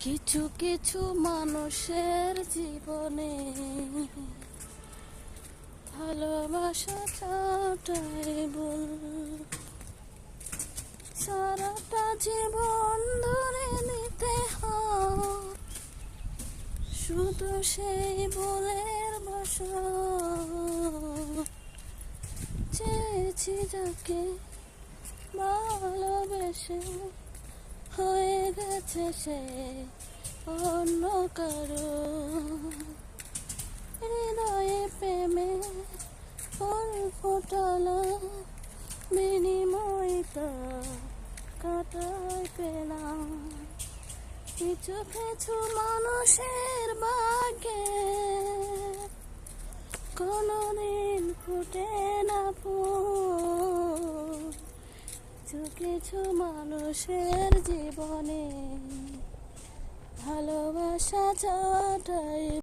কিছু কিছু মানুষের জীবনে ভালোবাসা চাওটাই ভুল। সারাটা জীবন ধরে নিতে হয় শুধু সেই ভুলের বাসা। চেয়েছি যাকে ভালোবেসে হয়ে গেছে সে অন্য কারো। হৃদয়ে প্রেমে ফুল ফোটালো, বিনিময় তা কাটায় পেলাম। কিছু কিছু মানুষের ভাগ্যে কোনোদিন ফুটে না ফুল। কিছু কিছু মানুষের জীবনে ভালোবাসা চাওয়াটাই